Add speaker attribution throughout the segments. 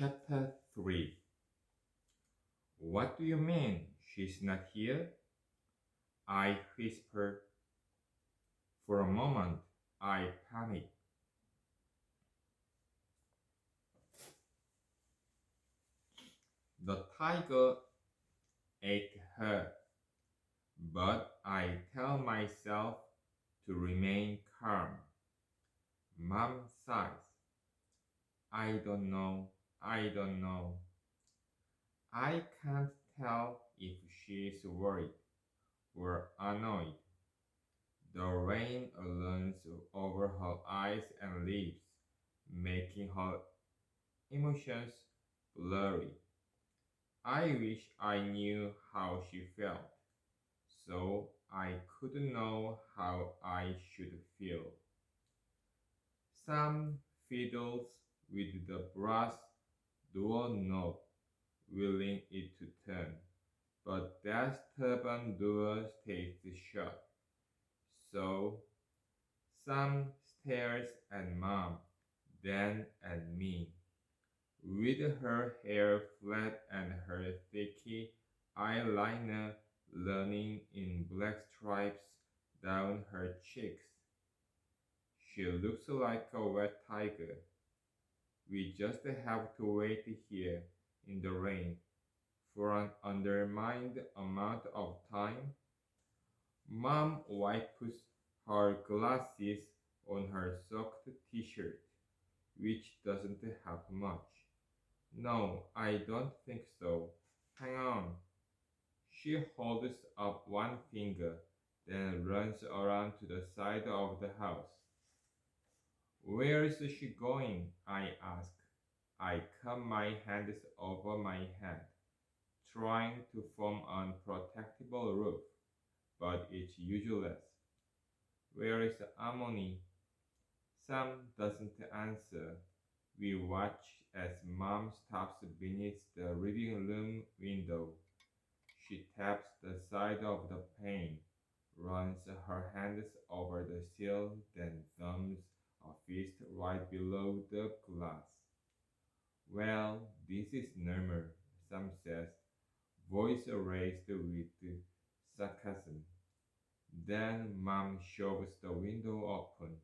Speaker 1: Chapter 3. What do you mean she's not here? I whisper. For a moment, I panic. The tiger ate her, but I tell myself to remain calm. Mom sighs. I don't know, I don't know. I can't tell if she's worried or annoyed. The rain runs over her eyes and lips, making her emotions blurry. I wish I knew how she felt, so I could know how I should feel. Sam fiddles with the brass doorknob, willing it to turn, but that stubborn door stays shut. So Sam stares at Mom, then at me. With her hair flat and her thick eyeliner running in black stripes down her cheeks. She looks like a wet tiger. We just have to wait here in the rain for an undetermined amount of time. Mom wipes her glasses on her soaked t-shirt, which doesn't have much. No, I don't think so. Hang on. She holds up one finger, then runs around to the side of the house. Where is she going? I ask. I come my hands over my head, trying to form an protectable roof, but it's useless. Where is Harmony? Sam doesn't answer. We watch as Mom stops beneath the living room window. She taps the side of the pane, runs her hands over the sill, then thumbs a fist right below the glass. Well, this is normal, Sam says, voice raised with sarcasm. Then Mom shoves the window open.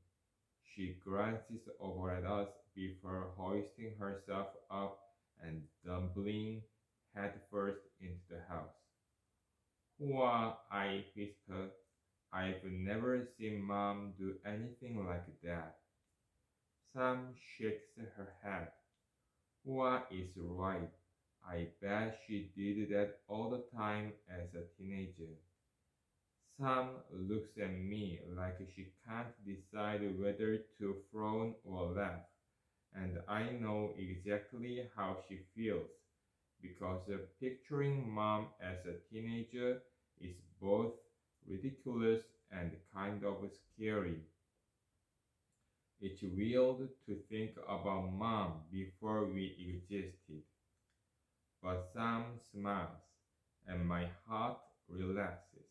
Speaker 1: She glances over at us before hoisting herself up and tumbling headfirst into the house. Whoa, I whisper. I've never seen Mom do anything like that. Sam shakes her head. Hua is right. I bet she did that all the time as a teenager. Sam looks at me like she can't decide whether to frown or laugh, and I know exactly how she feels because picturing Mom as a teenager is both ridiculous and kind of scary. It's weird to think about Mom before we existed. But Sam smiles, and my heart relaxes.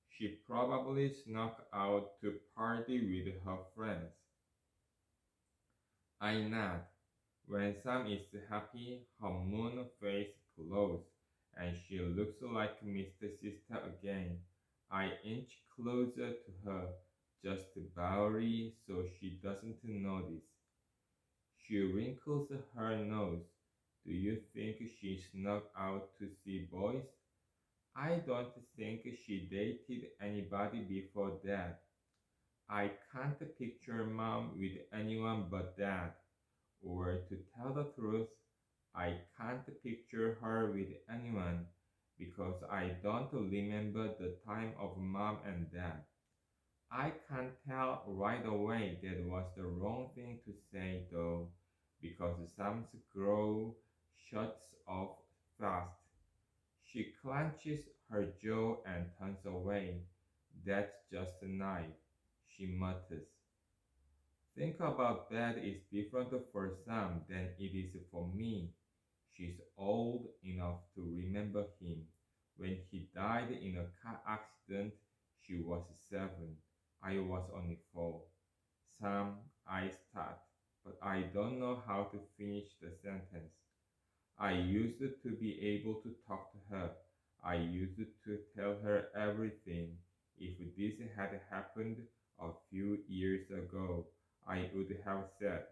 Speaker 1: She probably snuck out to party with her friends. I nod. When Sam is happy, her moon face glows, and she looks like Mr. Sister again. I inch closer to her, just barely so she doesn't notice. She wrinkles her nose. Do you think she snuck out to see boys? I don't think she dated anybody before that. I can't picture Mom with anyone but Dad. Or to tell the truth, I can't picture her with anyone because I don't remember the time of Mom and Dad. I can tell right away that was the wrong thing to say though, because Sam's jaw shuts off fast. She clenches her jaw and turns away. That's just a knife, she mutters. Think about that is different for Sam than it is for me. She's old enough to remember him. When he died in a car accident, she was 7. I was only 4. Sam, I start, but I don't know how to finish the sentence. I used to be able to talk to her. I used to tell her everything. If this had happened a few years ago, I would have said,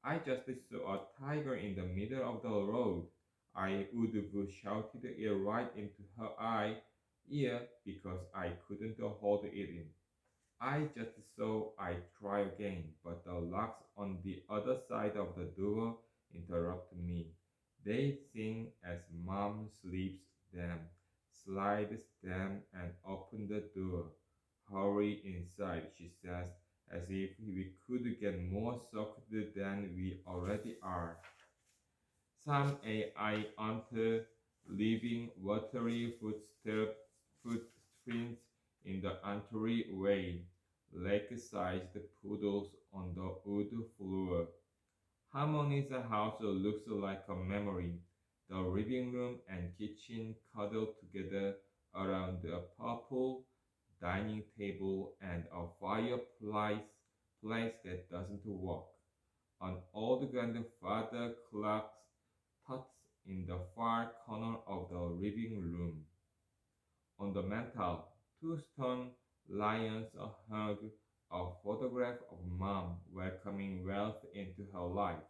Speaker 1: I just saw a tiger in the middle of the road. I would have shouted it right into her eye, ear because I couldn't hold it in. I just saw I try again, but the locks on the other side of the door interrupt me. They sing as mom sleeps them, slides them, and open the door. Hurry inside, she says, as if we could get more soaked than we already are. Some AI onto leaving watery footprints in the entryway, lake-sized puddles on the wood floor. Harmony's house looks like a memory. The living room and kitchen cuddle together around a purple dining table and a fireplace place that doesn't work. An old grandfather clock tucks in the far corner of the living room. On the mantel, two stone lions hung a photograph of Mom welcoming wealth into her life.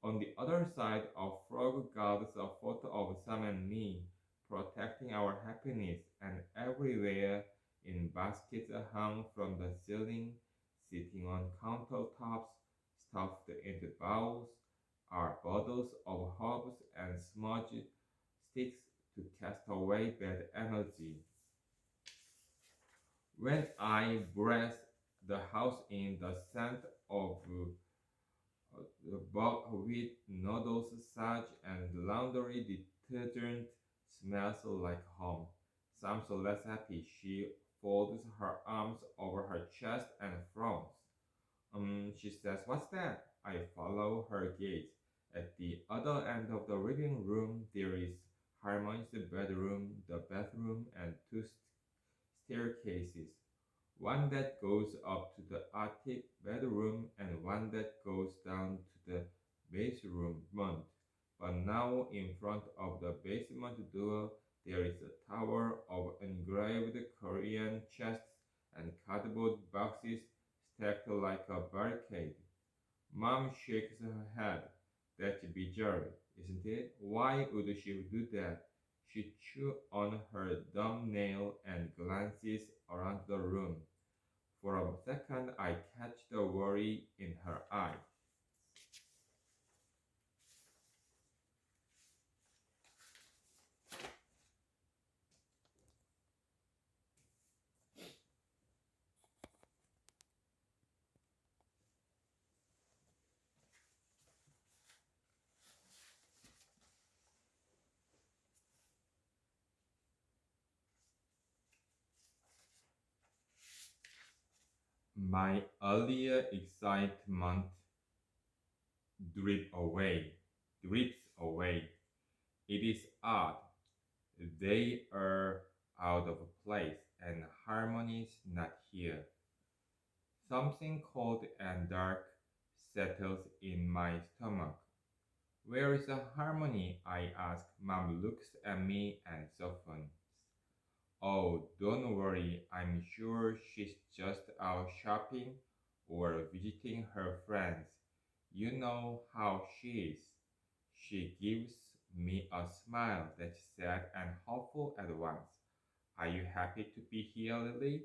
Speaker 1: On the other side, a frog guards a photo of Sam and me, protecting our happiness, and everywhere in baskets hung from the ceiling, sitting on countertops, stuffed into bowls, are bottles of herbs and smudge sticks to cast away bad energy. When I breathe the house in, the scent of the buckwheat noodles, sage, and laundry detergent smells like home. Sam's less happy. She folds her arms over her chest and frowns. She says, what's that? I follow her gaze. At the other end of the living room, there is Harmony's bedroom, the bathroom, and two staircases. One that goes up to the attic bedroom and one that goes down to the basement. But now, in front of the basement door, there is a tower of engraved Korean chests and cardboard boxes stacked like a barricade. Mom shakes her head. That's bizarre, isn't it? Why would she do that? She chews on her thumbnail and glances around the room. For a second, I catch the worry in her eye. My earlier excitement drip away, drips away. It is odd. They are out of place and harmony's not here. Something cold and dark settles in my stomach. Where is the harmony? I ask. Mom looks at me and softens. Oh, don't worry. I'm sure she's just out shopping or visiting her friends. You know how she is. She gives me a smile that's sad and hopeful at once. Are you happy to be here, Lily?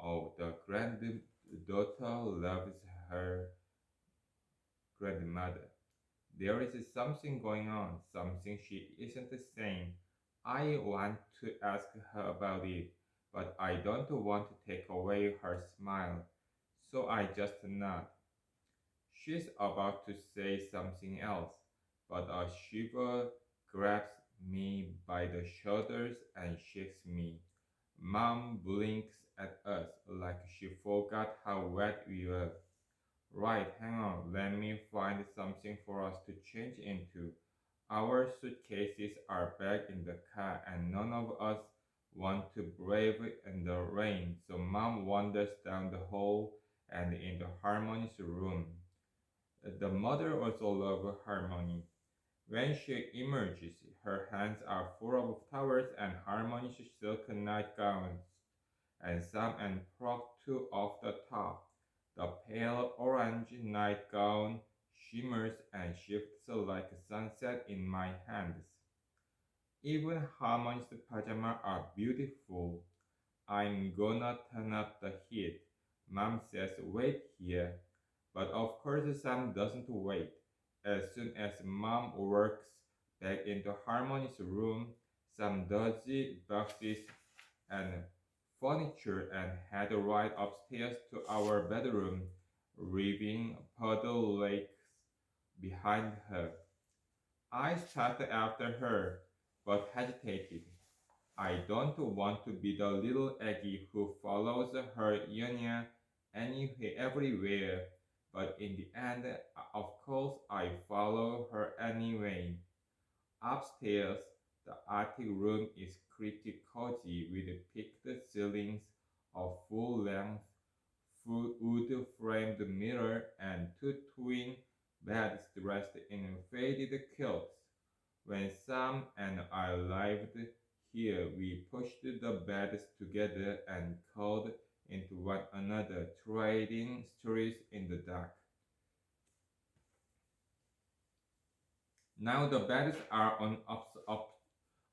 Speaker 1: Oh, the granddaughter loves her grandmother. There is something going on, something she isn't saying. I want to ask her about it, but I don't want to take away her smile, so I just nod. She's about to say something else, but a shiver grabs me by the shoulders and shakes me. Mom blinks at us like she forgot how wet we were. Right, hang on, let me find something for us to change into. Our suitcases are back in the car and none of us want to brave in the rain, so Mom wanders down the hall and into Harmony's room. The mother also loves Harmony. When she emerges, her hands are full of flowers and Harmony's silk nightgowns, and some and frock too off the top. The pale orange nightgown shimmers and shifts like sunset in my hands. Even Harmony's pajamas are beautiful. I'm gonna turn up the heat. Mom says wait here, but of course Sam doesn't wait. As soon as Mom works back into Harmony's room, Sam dodges boxes and furniture and head right upstairs to our bedroom, leaving puddle lakes behind her. I started after her, but hesitated. I don't want to be the little Aggie who follows her Yonya everywhere, but in the end, of course, I follow her anyway. Upstairs, the attic room is pretty cozy with peaked ceilings, a full-length wood-framed mirror, and two twin beds dressed in faded quilts. When Sam and I lived here, we pushed the beds together and called into one another, trading stories in the dark. Now the beds are on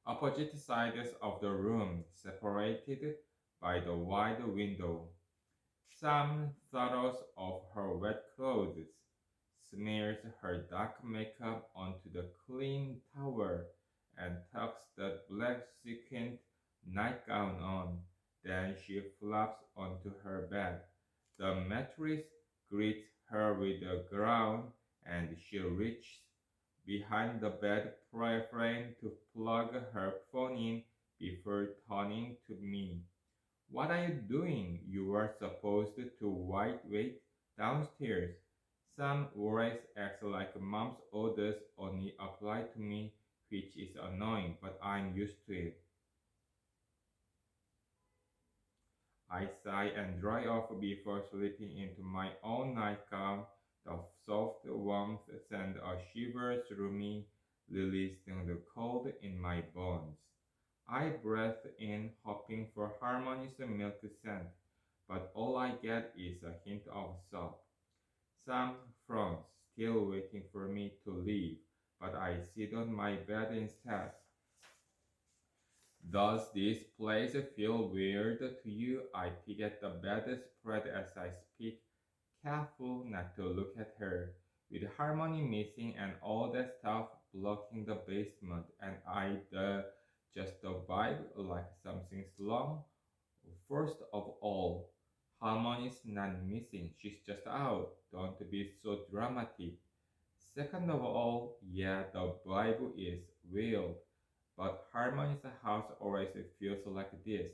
Speaker 1: opposite sides of the room, separated by the wide window. Sam throws off her wet clothes, smears her dark makeup onto the clean towel, and tucks the black sequined nightgown on. Then she flops onto her bed. The mattress greets her with a groan, and she reaches behind the bed frame to plug her phone in before turning to me. What are you doing? You were supposed to wait downstairs. Some always acts like mom's orders only apply to me, which is annoying, but I'm used to it. I sigh and dry off before slipping into my own nightgown. The soft warmth sends a shiver through me, releasing the cold in my bones. I breathe in, hoping for Harmony's milk scent, but all I get is a hint of soap. Sam frowns, still waiting for me to leave, but I sit on my bed instead. Does this place feel weird to you? I peek at the bedspread as I speak, careful not to look at her. With Harmony missing and all that stuff blocking the basement, and just the vibe like something's wrong. First of all, Harmony's not missing, she's just out. Don't be so dramatic. Second of all, yeah, the Bible is real, but Harmony's house always feels like this.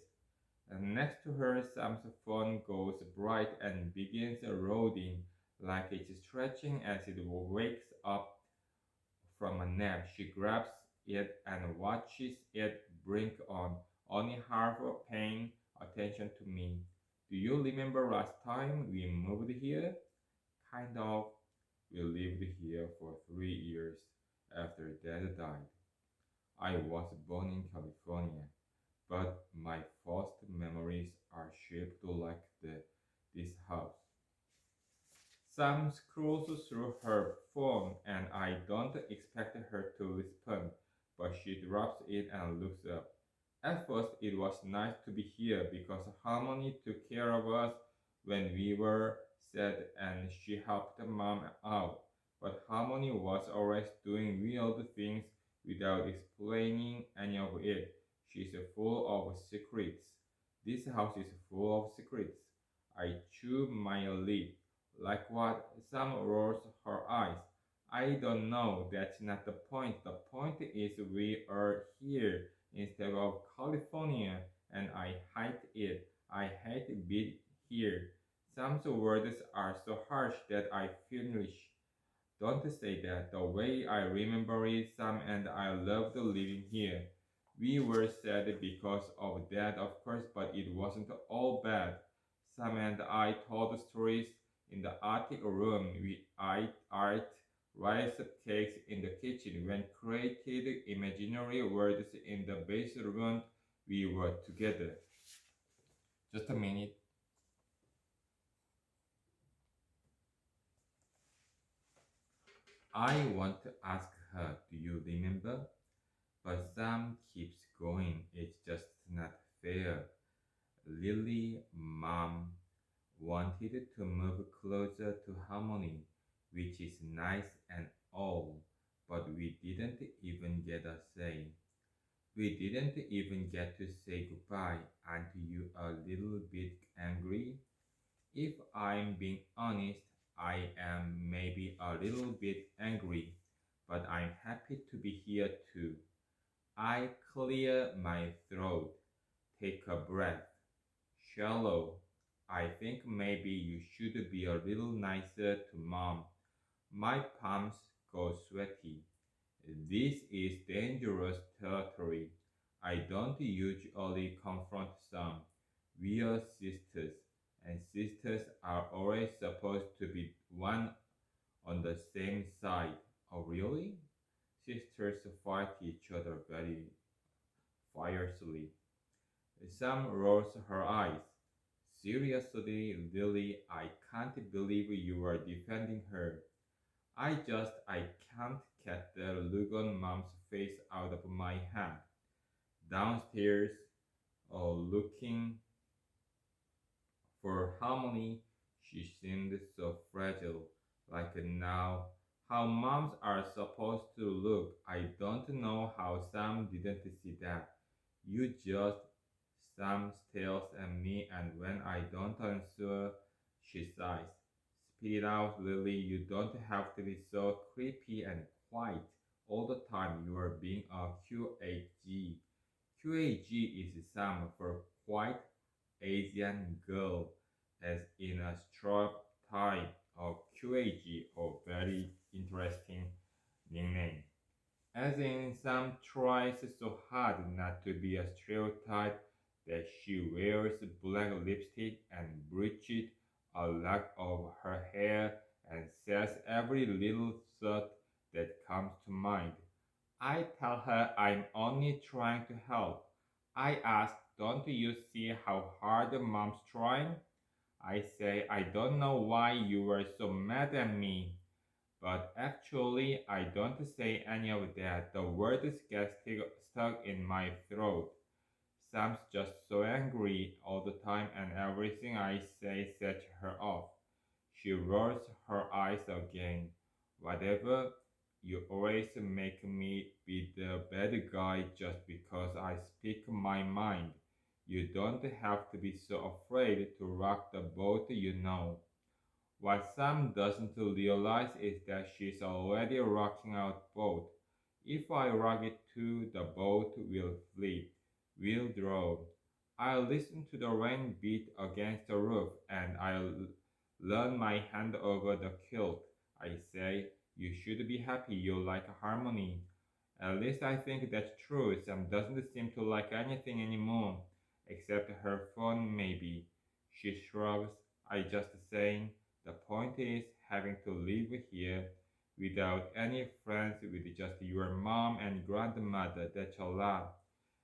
Speaker 1: And next to her, Sam's phone goes bright and begins rolling like it's stretching as it wakes up from a nap. She grabs it and watches it blink on, only half paying attention to me. Do you remember last time we moved here? Kind of. We lived here for 3 years after Dad died. I was born in California, but my first memories are shaped like this house. Sam scrolls through her phone and I don't expect her to respond, but she drops it and looks up. At first, it was nice to be here because Harmony took care of us when we were sad and she helped mom out. But Harmony was always doing weird things without explaining any of it. She's full of secrets. This house is full of secrets. I chew my lip. Like what? Sam rolls her eyes. I don't know. That's not the point. The point is we are here instead of California, and I hate it. I hate being here. Sam's words are so harsh that I finish. Don't say that. The way I remember it, Sam and I loved living here. We were sad because of that, of course, but it wasn't all bad. Sam and I told stories. in the attic room. We ate art, rice cakes in the kitchen when created imaginary worlds in the basement we were together. Just a minute. I want to ask her, do you remember? But Sam keeps going. It's just not fair. Lily, Mom wanted to move closer to Harmony, which is nice and all, but we didn't even get a say. We didn't even get to say goodbye. Aren't you a little bit angry? If I'm being honest, I am maybe a little bit angry, but I'm happy to be here too. I clear my throat, take a breath. Shallow. I think maybe you should be a little nicer to Mom. My palms go sweaty. This is dangerous territory. I don't usually confront some. We are sisters, and sisters are always supposed to be one on the same side. Oh, really? Sisters fight each other very fiercely. Sam rolls her eyes. Seriously, Lily, I can't believe you are defending her. I can't get the look on Mom's face out of my head. Downstairs, looking for Harmony, she seemed so fragile. Like now, how moms are supposed to look. I don't know how Sam didn't see that. You just Sam stares at me, and when I don't answer, she sighs. Spit it out, Lily. You don't have to be so creepy and quiet all the time. You are being a QAG. QAG is Sam for quiet Asian girl, as in a striped tie or QAG, or very interesting nickname. As in, Sam tries so hard not to be a stereotype that she wears black lipstick and bleaches a lock of her hair and says every little thought that comes to mind. I tell her I'm only trying to help. I ask, don't you see how hard Mom's trying? I say, I don't know why you were so mad at me. But actually, I don't say any of that. The words get stuck in my throat. Sam's just so angry all the time, and everything I say sets her off. She rolls her eyes again. Whatever, you always make me be the bad guy just because I speak my mind. You don't have to be so afraid to rock the boat, you know. What Sam doesn't realize is that she's already rocking out boat. If I rock it too, the boat will flip, will drown. I'll listen to the rain beat against the roof, and I'll run my hand over the quilt. I say, you should be happy you like Harmony. At least I think that's true. Sam doesn't seem to like anything anymore, except her phone maybe. She shrugs. I just saying, the point is having to live here without any friends with just your mom and grandmother. That's a lot.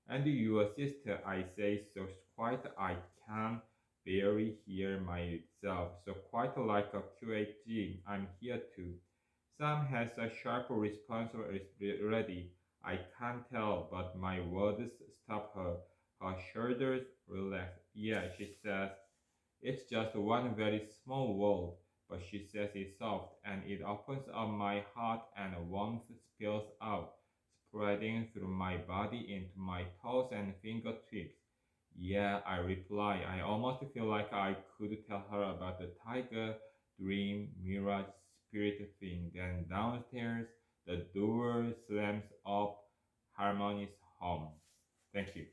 Speaker 1: And your sister, I say so quiet I can barely hear myself. So quite like a QHG, I'm here too. Sam has a sharp response ready. I can't tell, but my words stop her. Her shoulders relax. Yeah, she says, it's just one very small world, but she says it's soft, and it opens up my heart and warmth spills out, spreading through my body into my toes and fingertips. Yeah, I reply. I almost feel like I could tell her about the tiger, dream, mirage, spirit thing. Then downstairs, the door slams up Harmony's home. Thank you.